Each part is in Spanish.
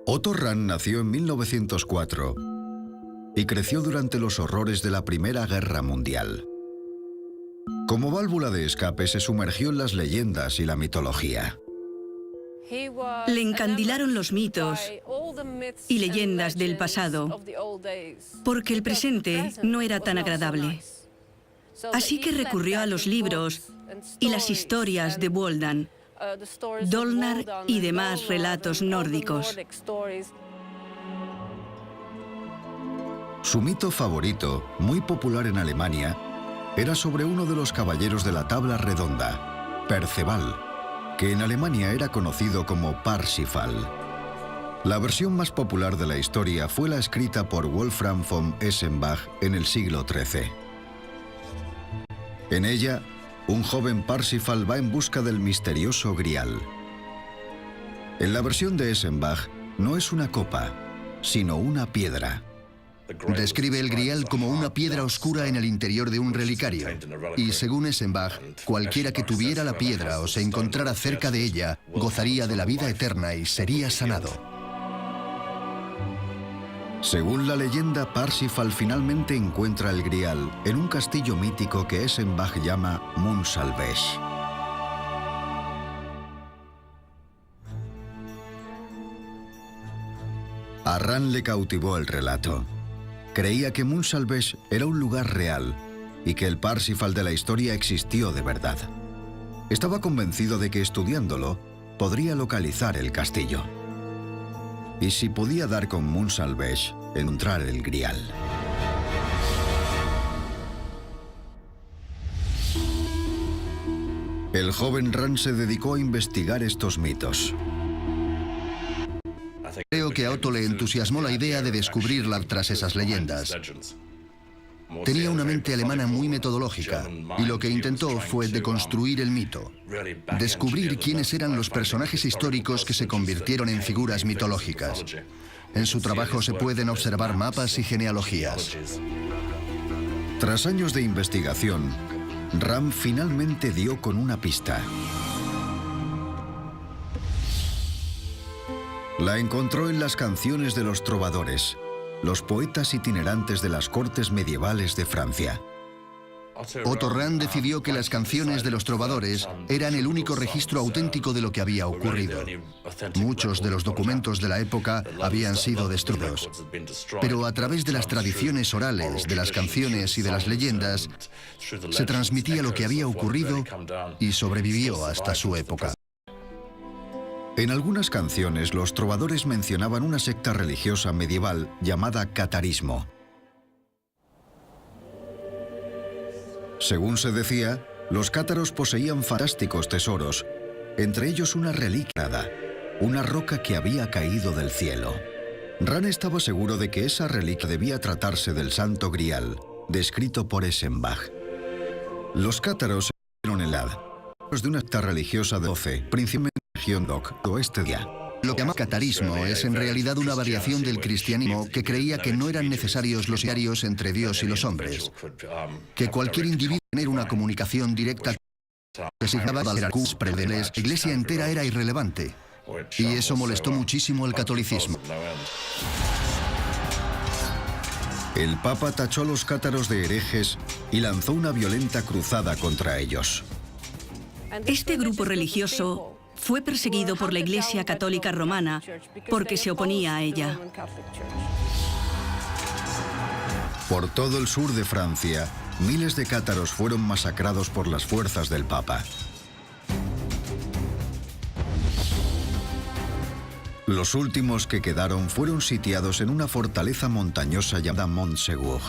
Otto Rahn nació en 1904 y creció durante los horrores de la Primera Guerra Mundial. Como válvula de escape se sumergió en las leyendas y la mitología. Le encandilaron los mitos y leyendas del pasado, porque el presente no era tan agradable. Así que recurrió a los libros y las historias de Wodan, Dolnar y demás relatos nórdicos. Su mito favorito, muy popular en Alemania, era sobre uno de los caballeros de la tabla redonda, Perceval, que en Alemania era conocido como Parsifal. La versión más popular de la historia fue la escrita por Wolfram von Eschenbach en el siglo XIII. En ella, un joven Parsifal va en busca del misterioso Grial. En la versión de Eschenbach, no es una copa, sino una piedra. Describe el Grial como una piedra oscura en el interior de un relicario. Y según Eschenbach, cualquiera que tuviera la piedra o se encontrara cerca de ella, gozaría de la vida eterna y sería sanado. Según la leyenda, Parsifal finalmente encuentra el Grial en un castillo mítico que Eschenbach llama Munsalvesh. A Rahn le cautivó el relato. Creía que Munsalvesh era un lugar real y que el Parsifal de la historia existió de verdad. Estaba convencido de que estudiándolo podría localizar el castillo. Y si podía dar con Munsalvesh, encontrar el Grial. El joven Rahn se dedicó a investigar estos mitos. Creo que a Otto le entusiasmó la idea de descubrirla tras esas leyendas. Tenía una mente alemana muy metodológica, y lo que intentó fue deconstruir el mito, descubrir quiénes eran los personajes históricos que se convirtieron en figuras mitológicas. En su trabajo se pueden observar mapas y genealogías. Tras años de investigación, Rahn finalmente dio con una pista. La encontró en las canciones de los trovadores, los poetas itinerantes de las cortes medievales de Francia. Otto Rahn decidió que las canciones de los trovadores eran el único registro auténtico de lo que había ocurrido. Muchos de los documentos de la época habían sido destruidos, pero a través de las tradiciones orales, de las canciones y de las leyendas, se transmitía lo que había ocurrido y sobrevivió hasta su época. En algunas canciones, los trovadores mencionaban una secta religiosa medieval llamada catarismo. Según se decía, los cátaros poseían fantásticos tesoros, entre ellos una reliquia, una roca que había caído del cielo. Rahn estaba seguro de que esa reliquia debía tratarse del Santo Grial, descrito por Eschenbach. Los cátaros eran el de una secta religiosa de 12, principalmente en la región oeste de Lo que llama catarismo es en realidad una variación del cristianismo que creía que no eran necesarios los diarios entre Dios y los hombres, que cualquier individuo tener una comunicación directa designaba la iglesia entera era irrelevante, y eso molestó muchísimo al catolicismo. El Papa tachó a los cátaros de herejes y lanzó una violenta cruzada contra ellos. Este grupo religioso fue perseguido por la Iglesia Católica Romana porque se oponía a ella. Por todo el sur de Francia, miles de cátaros fueron masacrados por las fuerzas del Papa. Los últimos que quedaron fueron sitiados en una fortaleza montañosa llamada Montségur.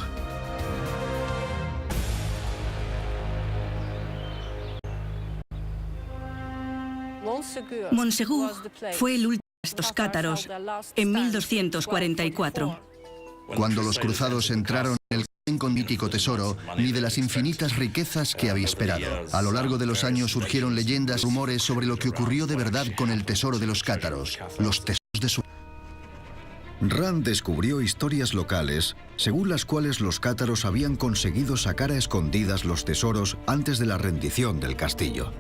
Montségur fue el último de estos cátaros en 1244. Cuando los cruzados entraron en el con mítico tesoro, ni de las infinitas riquezas que había esperado. A lo largo de los años surgieron leyendas, rumores sobre lo que ocurrió de verdad con el tesoro de los cátaros, los tesoros de su... Rahn descubrió historias locales, según las cuales los cátaros habían conseguido sacar a escondidas los tesoros antes de la rendición del castillo.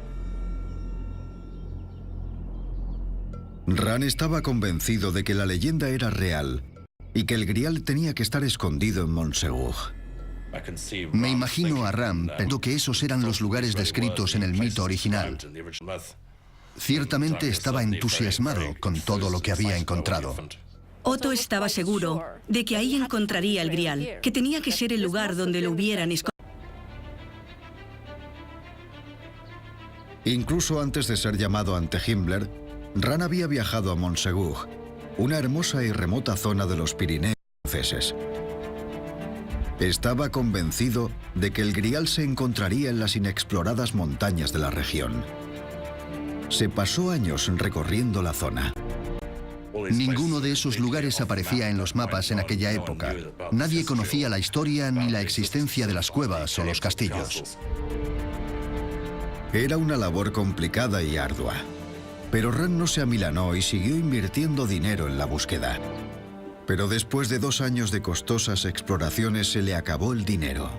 Ran estaba convencido de que la leyenda era real y que el Grial tenía que estar escondido en Montsegur. Me imagino a Ran pensando que esos eran los lugares descritos en el mito original. Ciertamente estaba entusiasmado con todo lo que había encontrado. Otto estaba seguro de que ahí encontraría el Grial, que tenía que ser el lugar donde lo hubieran escondido. Incluso antes de ser llamado ante Himmler, Ran había viajado a Montsegur, una hermosa y remota zona de los Pirineos franceses. Estaba convencido de que el Grial se encontraría en las inexploradas montañas de la región. Se pasó años recorriendo la zona. Ninguno de esos lugares aparecía en los mapas en aquella época. Nadie conocía la historia ni la existencia de las cuevas o los castillos. Era una labor complicada y ardua, pero Ran no se amilanó y siguió invirtiendo dinero en la búsqueda. Pero después de 2 años de costosas exploraciones se le acabó el dinero.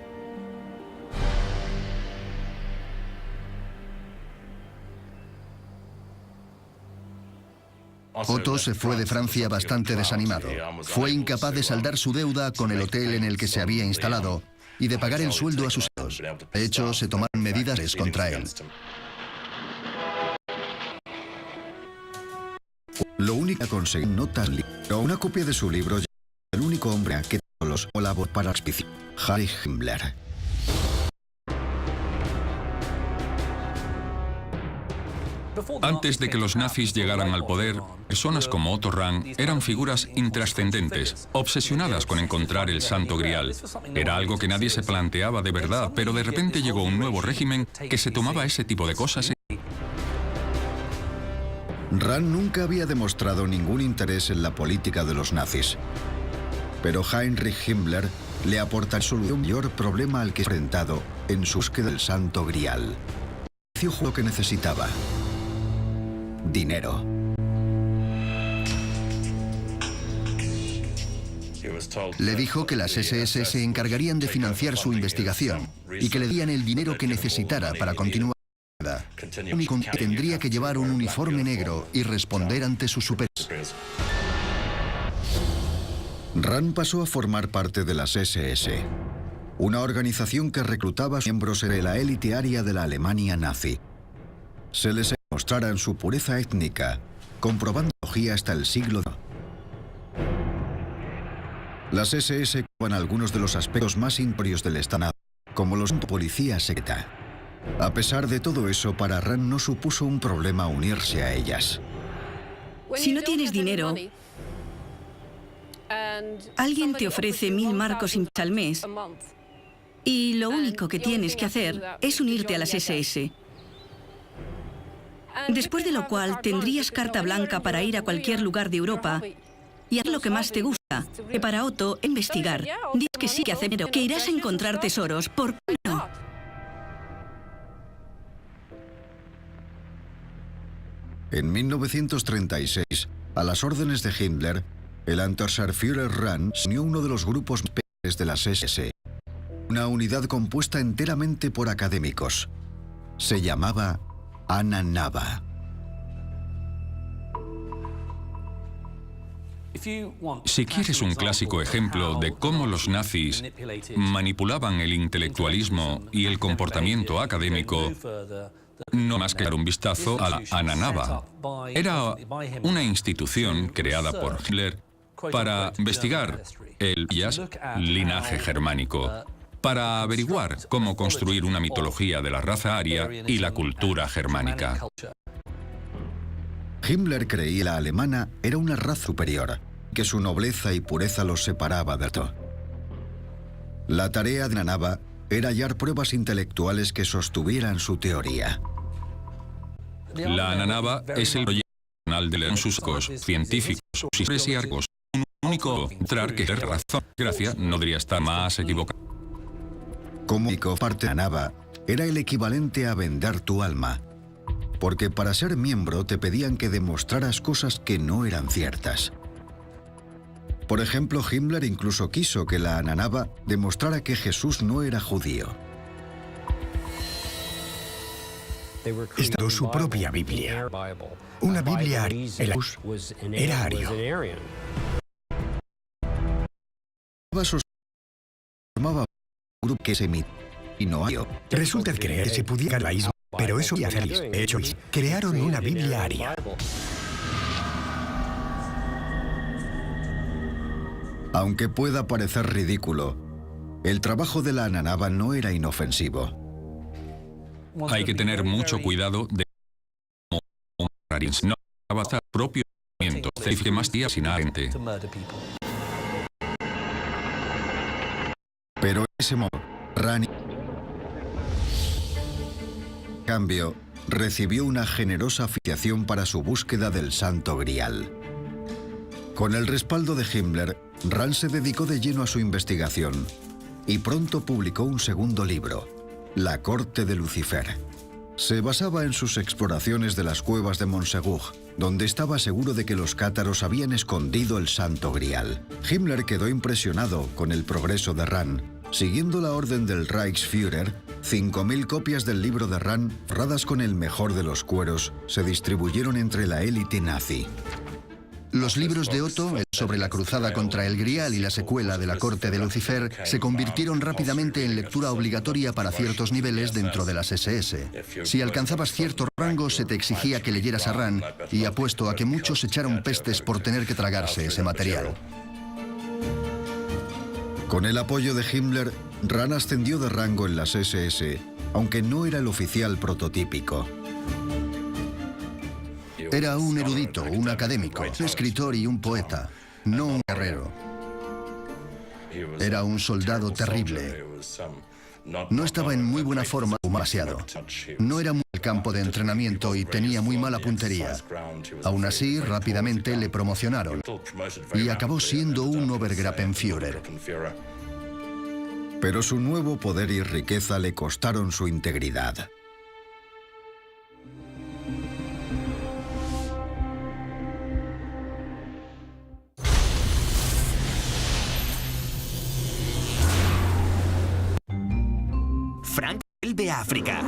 Otto se fue de Francia bastante desanimado. Fue incapaz de saldar su deuda con el hotel en el que se había instalado y de pagar el sueldo a sus hijos. De hecho, se tomaron medidas contra él. Lo único que conseguí notas, pero una copia de su libro, El único hombre que los colaboró para la expedición, Heinrich Himmler. Antes de que los nazis llegaran al poder, personas como Otto Ran eran figuras intrascendentes, obsesionadas con encontrar el Santo Grial. Era algo que nadie se planteaba de verdad, pero de repente llegó un nuevo régimen que se tomaba ese tipo de cosas. Ran nunca había demostrado ningún interés en la política de los nazis. Pero Heinrich Himmler le aporta su mayor problema al que se ha enfrentado en su búsqueda del Santo Grial. Lo que necesitaba: dinero. Le dijo que las SS se encargarían de financiar su investigación y que le darían el dinero que necesitara para continuar. El único que tendría que llevar un uniforme negro y responder ante sus superiores. Ran pasó a formar parte de las SS, una organización que reclutaba miembros de la élite aria de la Alemania nazi. Se les demostraran su pureza étnica, comprobando la ideología hasta el siglo II. Las SS ocupan algunos de los aspectos más imperios del Estado, como los de policía secreta. A pesar de todo eso, para Ran no supuso un problema unirse a ellas. Si no tienes dinero, alguien te ofrece 1000 marcos al mes y lo único que tienes que hacer es unirte a las SS. Después de lo cual tendrías carta blanca para ir a cualquier lugar de Europa y hacer lo que más te gusta. Que para Otto, investigar. Dices que sí que hace, pero que irás a encontrar tesoros. ¿Por qué no? En 1936, a las órdenes de Himmler, el Untersturmführer Ran se unió a uno de los grupos de las SS, una unidad compuesta enteramente por académicos. Se llamaba Ananaba. Si quieres un clásico ejemplo de cómo los nazis manipulaban el intelectualismo y el comportamiento académico, no más que dar un vistazo a la Ananaba. Era una institución creada por Hitler para investigar el linaje germánico, para averiguar cómo construir una mitología de la raza aria y la cultura germánica. Himmler creía que la alemana era una raza superior, que su nobleza y pureza los separaba de todo. La tarea de Ananaba era hallar pruebas intelectuales que sostuvieran su teoría. La Ananaba es el proyecto nacional de sus científicos y arcos. Un único entrar que es razón. Gracia no debería estar más equivocado. Como único parte de Ananaba era el equivalente a vender tu alma, porque para ser miembro te pedían que demostraras cosas que no eran ciertas. Por ejemplo, Himmler incluso quiso que la Ananaba demostrara que Jesús no era judío. Estaba su propia Biblia. Una Biblia aria. El era ario. Formaba un grupo que se y no hay. Resulta que creer se pudiera laísmo, pero eso ya hacerlo. De hecho, crearon una Biblia aria. Aunque pueda parecer ridículo, el trabajo de la Ananaba no era inofensivo. Hay que tener mucho cuidado de no avanzar propio movimiento, que más días sin arente. Pero en ese momento, Rani, en cambio, recibió una generosa afiliación para su búsqueda del Santo Grial. Con el respaldo de Himmler, Rand se dedicó de lleno a su investigación y pronto publicó un segundo libro, La Corte de Lucifer. Se basaba en sus exploraciones de las cuevas de Montsegur, donde estaba seguro de que los cátaros habían escondido el Santo Grial. Himmler quedó impresionado con el progreso de Rand. Siguiendo la orden del Reichsführer, 5.000 copias del libro de Rand, forradas con el mejor de los cueros, se distribuyeron entre la élite nazi. Los libros de Otto, sobre la cruzada contra el Grial y la secuela de la Corte de Lucifer, se convirtieron rápidamente en lectura obligatoria para ciertos niveles dentro de las SS. Si alcanzabas cierto rango, se te exigía que leyeras a Rand, y apuesto a que muchos echaron pestes por tener que tragarse ese material. Con el apoyo de Himmler, Rand ascendió de rango en las SS, aunque no era el oficial prototípico. Era un erudito, un académico, un escritor y un poeta, no un guerrero. Era un soldado terrible. No estaba en muy buena forma demasiado. No era muy el campo de entrenamiento y tenía muy mala puntería. Aún así, rápidamente le promocionaron y acabó siendo un Obergruppenführer. Pero su nuevo poder y riqueza le costaron su integridad. Frank vuelve a África.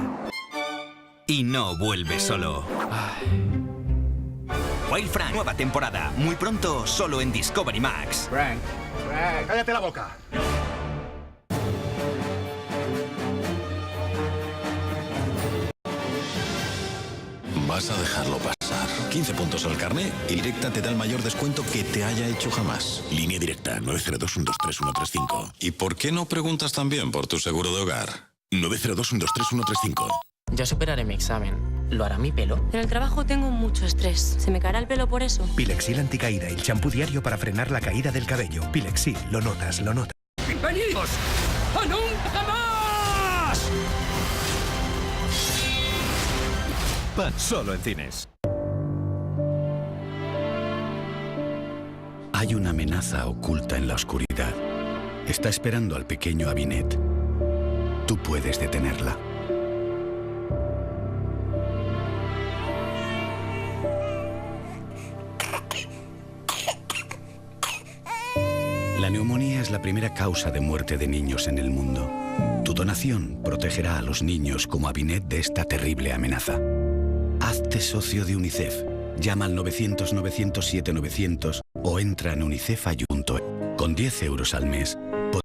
Y no vuelve solo. Wild Frank, nueva temporada. Muy pronto, solo en Discovery Max. Frank, cállate la boca. Vas a dejarlo pasar. 15 puntos al carné y Directa te da el mayor descuento que te haya hecho jamás. Línea Directa, 902-123-135. ¿Y por qué no preguntas también por tu seguro de hogar? 902-123-135. Yo superaré mi examen. ¿Lo hará mi pelo? En el trabajo tengo mucho estrés. ¿Se me caerá el pelo por eso? Pilexil anticaída, el champú diario para frenar la caída del cabello. Pilexil, lo notas, lo notas. ¡Bienvenidos a Nunca Más! Pan solo en cines. Hay una amenaza oculta en la oscuridad. Está esperando al pequeño Abinet. Tú puedes detenerla. La neumonía es la primera causa de muerte de niños en el mundo. Tu donación protegerá a los niños como Abinet de esta terrible amenaza. Hazte socio de UNICEF. Llama al 900-907-900 o entra en unicefayuda.es. Con 10 euros al mes, podrás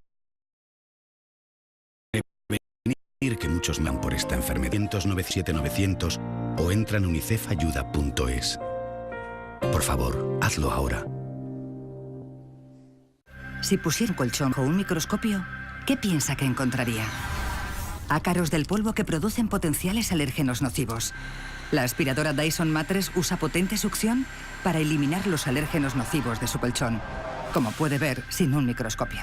prevenir que muchos mueran por esta enfermedad. 907-900 o entra en unicefayuda.es. Por favor, hazlo ahora. Si pusiera un colchón o un microscopio, ¿qué piensa que encontraría? Ácaros del polvo que producen potenciales alérgenos nocivos. La aspiradora Dyson Matrix usa potente succión para eliminar los alérgenos nocivos de su colchón, como puede ver sin un microscopio.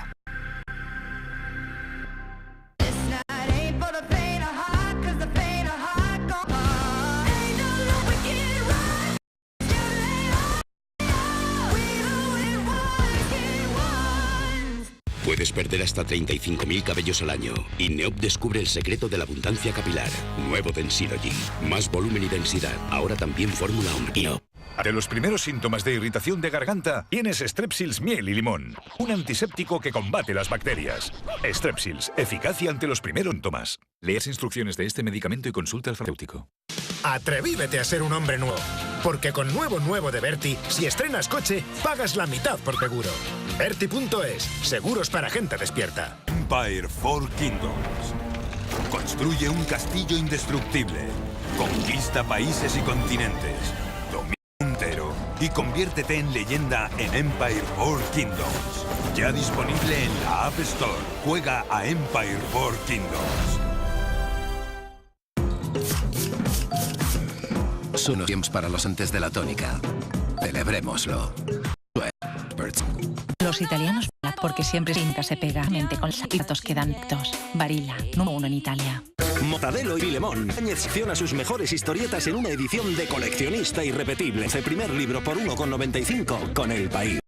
Puedes perder hasta 35.000 cabellos al año. Y Neop descubre el secreto de la abundancia capilar. Nuevo Densilogy. Más volumen y densidad. Ahora también fórmula hombre. Ante los primeros síntomas de irritación de garganta, tienes Strepsils miel y limón. Un antiséptico que combate las bacterias. Strepsils, eficacia ante los primeros síntomas. Lea las instrucciones de este medicamento y consulta al farmacéutico. Atrevívete a ser un hombre nuevo. Porque con nuevo de Berti, si estrenas coche, pagas la mitad por seguro. Berti.es, seguros para gente despierta. Empire 4 Kingdoms. Construye un castillo indestructible. Conquista países y continentes. Domina entero. Y conviértete en leyenda en Empire 4 Kingdoms. Ya disponible en la App Store. Juega a Empire 4 Kingdoms. Son los tiempos para los antes de la tónica. Celebrémoslo. Los italianos, porque siempre Inca se pega mente con los datos quedan dos. Barilla, número 1 en Italia. Mortadelo y Filemón. Áñez secciona sus mejores historietas en una edición de coleccionista irrepetible. El primer libro por 1,95 con El País.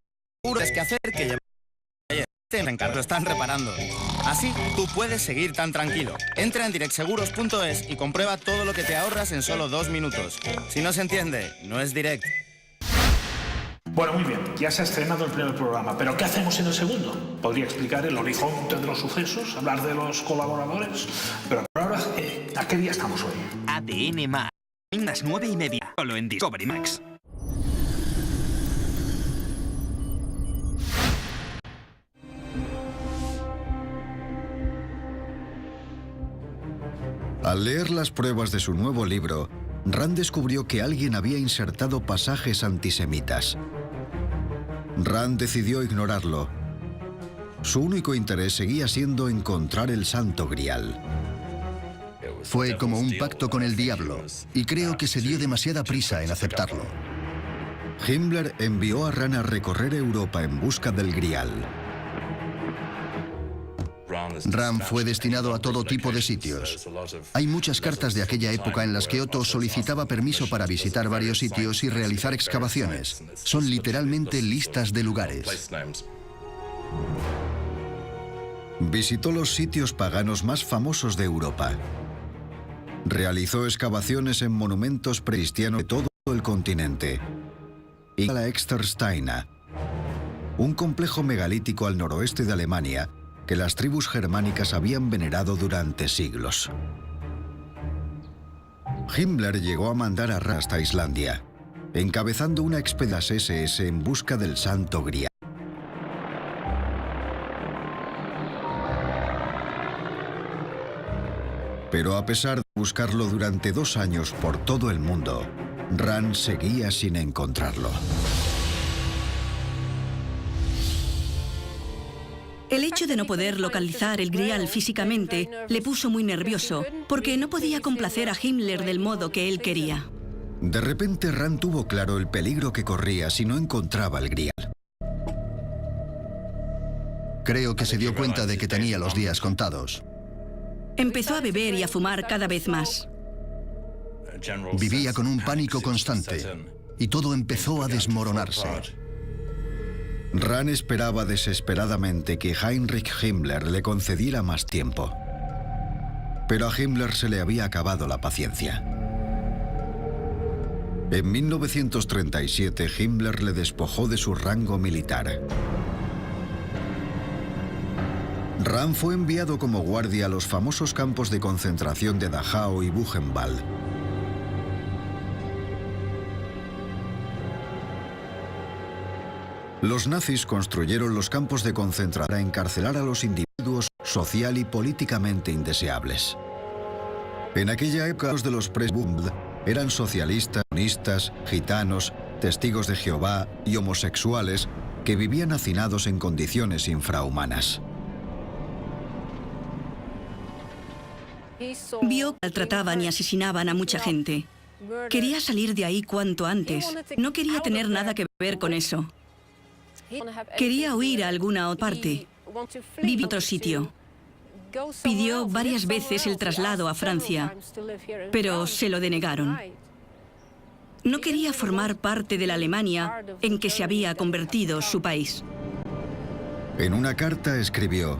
Es que hacer que llevar. Lo están reparando. Así, tú puedes seguir tan tranquilo. Entra en directseguros.es y comprueba todo lo que te ahorras en solo 2 minutos. Si no se entiende, no es Direct. Bueno, muy bien, ya se ha estrenado el primer programa, pero ¿qué hacemos en el segundo? Podría explicar el horizonte de los sucesos, hablar de los colaboradores, pero por ahora, ¿a qué día estamos hoy? ADN Más. Las 9:30, solo en Discovery Max. Al leer las pruebas de su nuevo libro, Rand descubrió que alguien había insertado pasajes antisemitas. Rand decidió ignorarlo. Su único interés seguía siendo encontrar el Santo Grial. Fue como un pacto con el diablo, y creo que se dio demasiada prisa en aceptarlo. Himmler envió a Rand a recorrer Europa en busca del Grial. Rand fue destinado a todo tipo de sitios. Hay muchas cartas de aquella época en las que Otto solicitaba permiso para visitar varios sitios y realizar excavaciones. Son literalmente listas de lugares. Visitó los sitios paganos más famosos de Europa. Realizó excavaciones en monumentos precristianos de todo el continente. Y la Extersteina, un complejo megalítico al noroeste de Alemania que las tribus germánicas habían venerado durante siglos. Himmler llegó a mandar a Rand hasta Islandia, encabezando una expedición SS en busca del Santo Grial. Pero a pesar de buscarlo durante 2 años por todo el mundo, Rand seguía sin encontrarlo. El hecho de no poder localizar el Grial físicamente le puso muy nervioso, porque no podía complacer a Himmler del modo que él quería. De repente Rand tuvo claro el peligro que corría si no encontraba el Grial. Creo que se dio cuenta de que tenía los días contados. Empezó a beber y a fumar cada vez más. Vivía con un pánico constante, y todo empezó a desmoronarse. Rand esperaba desesperadamente que Heinrich Himmler le concediera más tiempo. Pero a Himmler se le había acabado la paciencia. En 1937, Himmler le despojó de su rango militar. Rand fue enviado como guardia a los famosos campos de concentración de Dachau y Buchenwald. Los nazis construyeron los campos de concentración para encarcelar a los individuos social y políticamente indeseables. En aquella época los de los Presbund eran socialistas, comunistas, gitanos, testigos de Jehová y homosexuales que vivían hacinados en condiciones infrahumanas. Vio que maltrataban y asesinaban a mucha gente. Quería salir de ahí cuanto antes. No quería tener nada que ver con eso. Quería huir a alguna otra parte. Vivir en otro sitio. Pidió varias veces el traslado a Francia, pero se lo denegaron. No quería formar parte de la Alemania en que se había convertido su país. En una carta escribió: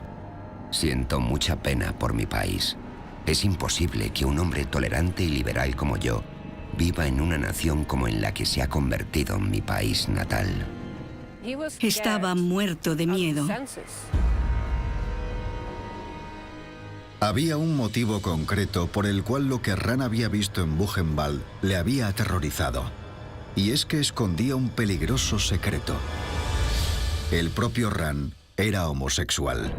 Siento mucha pena por mi país. Es imposible que un hombre tolerante y liberal como yo viva en una nación como en la que se ha convertido mi país natal. Estaba muerto de miedo. Había un motivo concreto por el cual lo que Ran había visto en Buchenwald le había aterrorizado. Y es que escondía un peligroso secreto. El propio Ran era homosexual.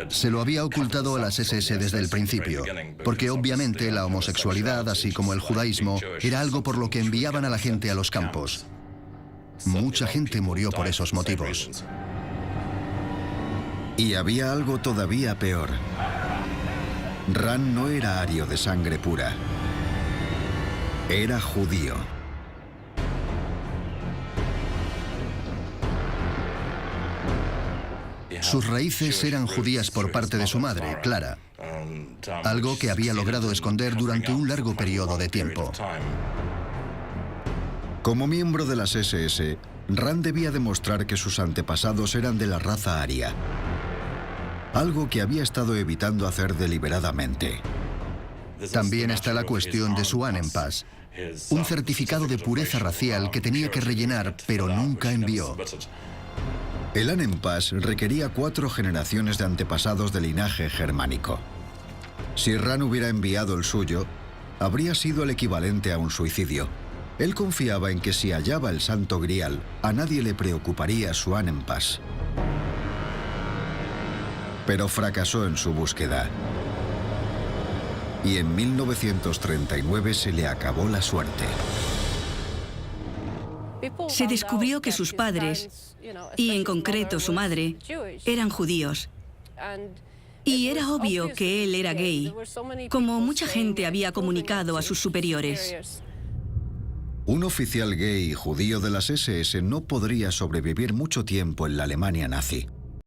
Se lo había ocultado a las SS desde el principio, porque obviamente la homosexualidad, así como el judaísmo, era algo por lo que enviaban a la gente a los campos. Mucha gente murió por esos motivos. Y había algo todavía peor. Ran no era ario de sangre pura. Era judío. Sus raíces eran judías por parte de su madre, Clara, algo que había logrado esconder durante un largo periodo de tiempo. Como miembro de las SS, Ran debía demostrar que sus antepasados eran de la raza aria, algo que había estado evitando hacer deliberadamente. También está la cuestión de su Ahnenpass, un certificado de pureza racial que tenía que rellenar, pero nunca envió. El Ahnenpass requería 4 generaciones de antepasados de linaje germánico. Si Ran hubiera enviado el suyo, habría sido el equivalente a un suicidio. Él confiaba en que si hallaba el Santo Grial, a nadie le preocuparía su Ahnenpass. Pero fracasó en su búsqueda. Y en 1939 se le acabó la suerte. Se descubrió que sus padres, y en concreto su madre, eran judíos. Y era obvio que él era gay, como mucha gente había comunicado a sus superiores. Un oficial gay judío de las SS no podría sobrevivir mucho tiempo en la Alemania nazi.